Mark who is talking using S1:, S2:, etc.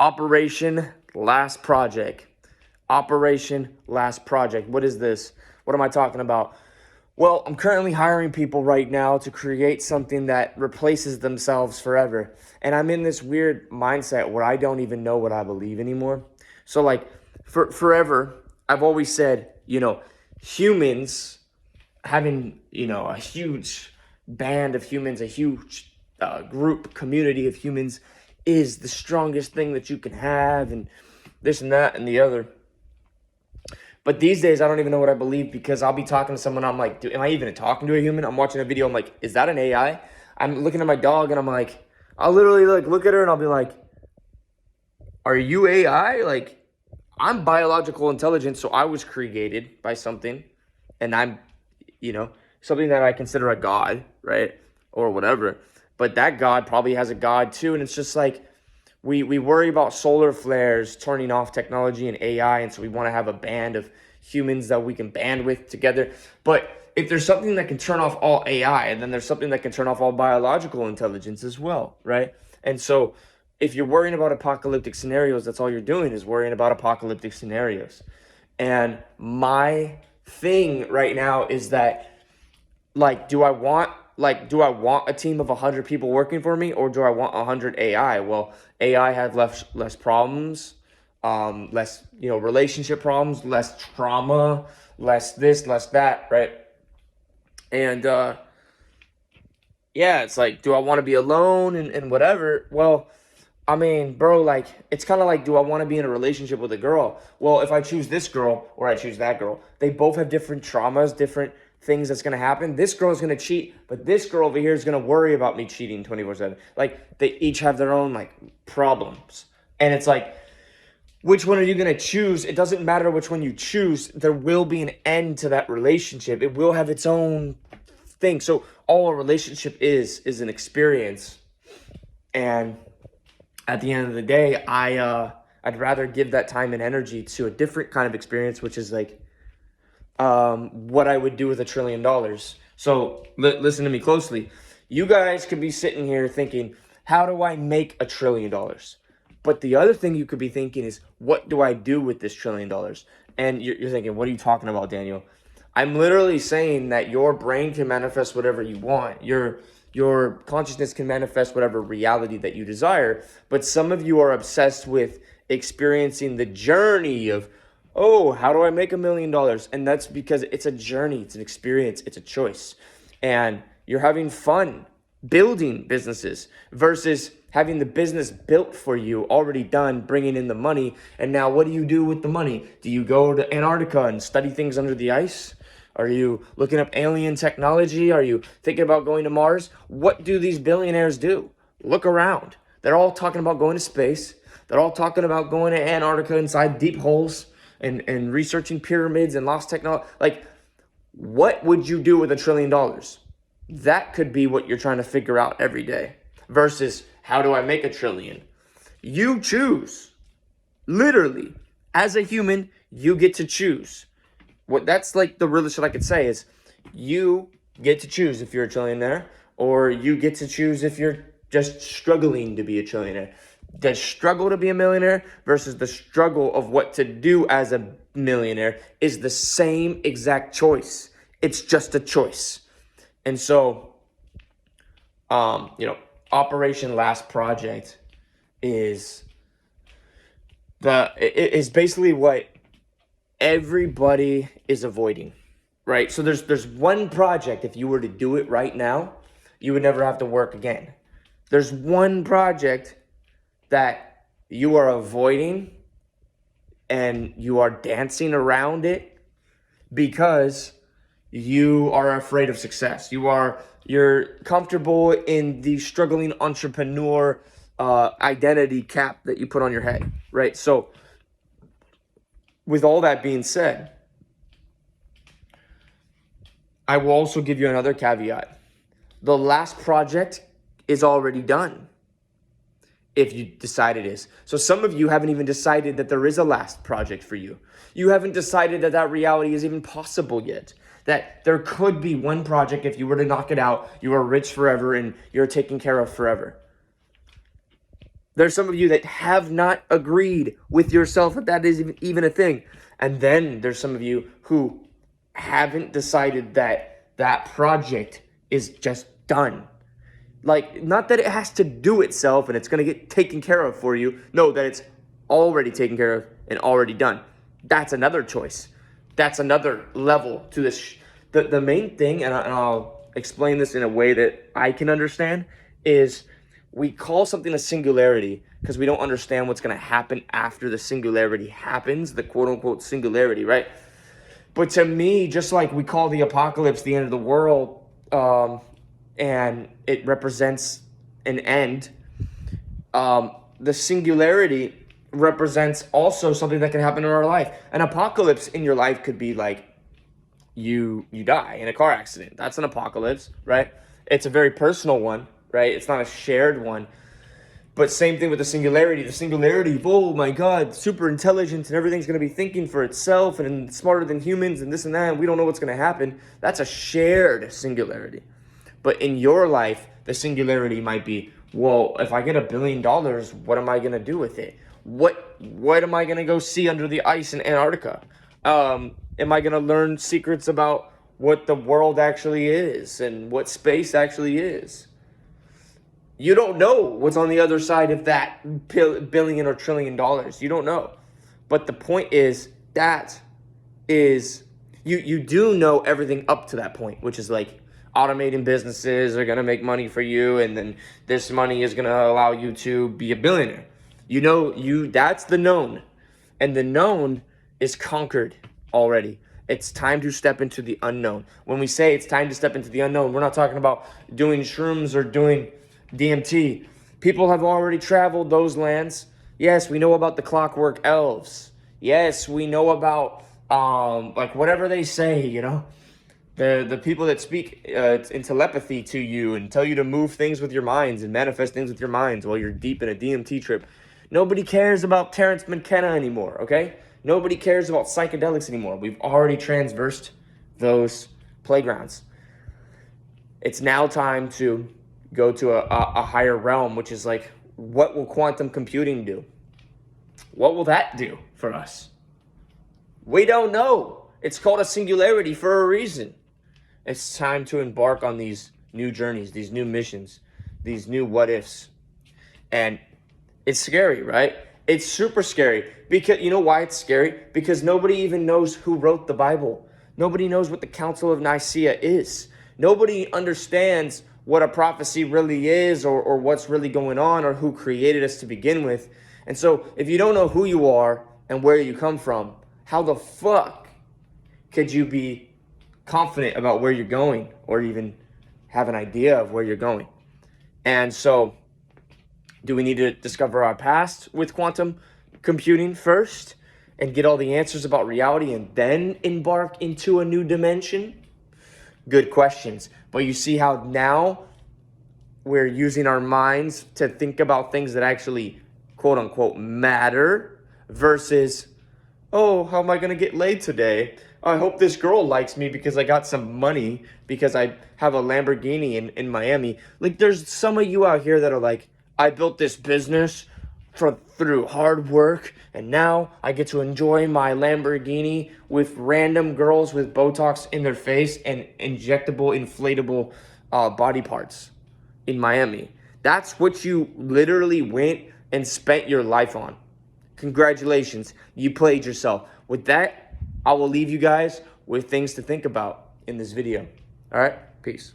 S1: Operation Last Project. Operation Last Project. What is this? What am I talking about? Well, I'm currently hiring people right now to create something that replaces themselves forever. And I'm in this weird mindset where I don't even know what I believe anymore. So, like, for forever, I've always said, humans having, a huge band of humans, a huge group, community of humans is the strongest thing that you can have, and this and that and the other. But these days, I don't even know what I believe because I'll be talking to someone. I'm like, am I even talking to a human? I'm watching a video. I'm like, is that an AI? I'm looking at my dog and I'm like, I'll literally look at her and I'll be like, are you AI? Like, I'm biological intelligence, so I was created by something, and I'm, something that I consider a god, right? Or whatever. But that god probably has a god too, and it's just like, we worry about solar flares turning off technology and AI, and so we want to have a band of humans that we can band with together. But if there's something that can turn off all AI, and then there's something that can turn off all biological intelligence as well, right? And so if you're worrying about apocalyptic scenarios, that's all you're doing is worrying about apocalyptic scenarios. And my thing right now is that, like, do I want a team of 100 people working for me, or do I want 100 AI? Well, AI has less problems, less, relationship problems, less trauma, less this, less that, right? And yeah, it's like, do I want to be alone and whatever? Well, I mean, bro, like, it's kind of like, do I want to be in a relationship with a girl? Well, if I choose this girl or I choose that girl, they both have different traumas, different things that's going to happen. This girl is going to cheat, but this girl over here is going to worry about me cheating 24/7. Like, they each have their own, like, problems. And it's like, which one are you going to choose? It doesn't matter which one you choose. There will be an end to that relationship. It will have its own thing. So all a relationship is an experience. And at the end of the day, I'd rather give that time and energy to a different kind of experience, which is like what I would do with $1 trillion. So listen to me closely. You guys could be sitting here thinking, how do I make $1 trillion? But the other thing you could be thinking is, what do I do with this $1 trillion? And you're thinking, what are you talking about, Daniel? I'm literally saying that your brain can manifest whatever you want. Your consciousness can manifest whatever reality that you desire. But some of you are obsessed with experiencing the journey of, oh, how do I make $1 million? And that's because it's a journey, it's an experience, it's a choice. And you're having fun building businesses versus having the business built for you, already done, bringing in the money. And now what do you do with the money? Do you go to Antarctica and study things under the ice? Are you looking up alien technology? Are you thinking about going to Mars? What do these billionaires do? Look around. They're all talking about going to space. They're all talking about going to Antarctica inside deep holes and researching pyramids and lost technology. Like, what would you do with $1 trillion? That could be what you're trying to figure out every day versus, how do I make $1 trillion? You choose. Literally, as a human, you get to choose. That's like the realest shit I could say is, you get to choose if you're a trillionaire, or you get to choose if you're just struggling to be a trillionaire. The struggle to be a millionaire versus the struggle of what to do as a millionaire is the same exact choice. It's just a choice. And so, Operation Last Project is basically what everybody is avoiding, right? So there's one project, if you were to do it right now, you would never have to work again. There's one project that you are avoiding and you are dancing around it because you are afraid of success. You're comfortable in the struggling entrepreneur identity cap that you put on your head, right? So with all that being said, I will also give you another caveat. The last project is already done, if you decide it is. So some of you haven't even decided that there is a last project for you. You haven't decided that reality is even possible yet. That there could be one project, if you were to knock it out, you are rich forever and you're taken care of forever. There's some of you that have not agreed with yourself that that is even a thing. And then there's some of you who haven't decided that that project is just done. Like, not that it has to do itself and it's going to get taken care of for you. No, that it's already taken care of and already done. That's another choice. That's another level to this. The main thing, and I'll explain this in a way that I can understand, is we call something a singularity because we don't understand what's going to happen after the singularity happens, the quote-unquote singularity, right? But to me, just like we call the apocalypse the end of the world, and it represents an end, the singularity represents also something that can happen in our life. An apocalypse in your life could be like you die in a car accident. That's an apocalypse, right? It's a very personal one, right? It's not a shared one. But same thing with the singularity. The singularity, oh my God, super intelligent and everything's going to be thinking for itself and smarter than humans and this and that, and we don't know what's going to happen. That's a shared singularity. But in your life, the singularity might be, well, if I get $1 billion, what am I going to do with it? What am I going to go see under the ice in Antarctica? Am I going to learn secrets about what the world actually is and what space actually is? You don't know what's on the other side of that billion or trillion dollars. You don't know. But the point is, that is, you do know everything up to that point, which is like automating businesses are going to make money for you, and then this money is going to allow you to be a billionaire. You know, that's the known. And the known is conquered already. It's time to step into the unknown. When we say it's time to step into the unknown, we're not talking about doing shrooms or doing DMT. People have already traveled those lands. Yes, we know about the clockwork elves. Yes, we know about like whatever they say, you know, the people that speak in telepathy to you and tell you to move things with your minds and manifest things with your minds while you're deep in a DMT trip. Nobody cares about Terrence McKenna anymore, okay? Nobody cares about psychedelics anymore. We've already transversed those playgrounds. It's now time to go to a higher realm, which is like, what will quantum computing do? What will that do for us? We don't know. It's called a singularity for a reason. It's time to embark on these new journeys, these new missions, these new what ifs. And it's scary, right? It's super scary. Because you know why it's scary? Because nobody even knows who wrote the Bible. Nobody knows what the Council of Nicaea is. Nobody understands what a prophecy really is, or what's really going on, or who created us to begin with. And so if you don't know who you are and where you come from, how the fuck could you be confident about where you're going, or even have an idea of where you're going? And so, do we need to discover our past with quantum computing first and get all the answers about reality and then embark into a new dimension? Good questions. But you see how now we're using our minds to think about things that actually, quote unquote, matter, versus, oh, how am I going to get laid today? I hope this girl likes me because I got some money, because I have a Lamborghini in Miami. Like, there's some of you out here that are like, I built this business through hard work, and now I get to enjoy my Lamborghini with random girls with Botox in their face and injectable, inflatable body parts in Miami. That's what you literally went and spent your life on. Congratulations, you played yourself. With that, I will leave you guys with things to think about in this video. All right, peace.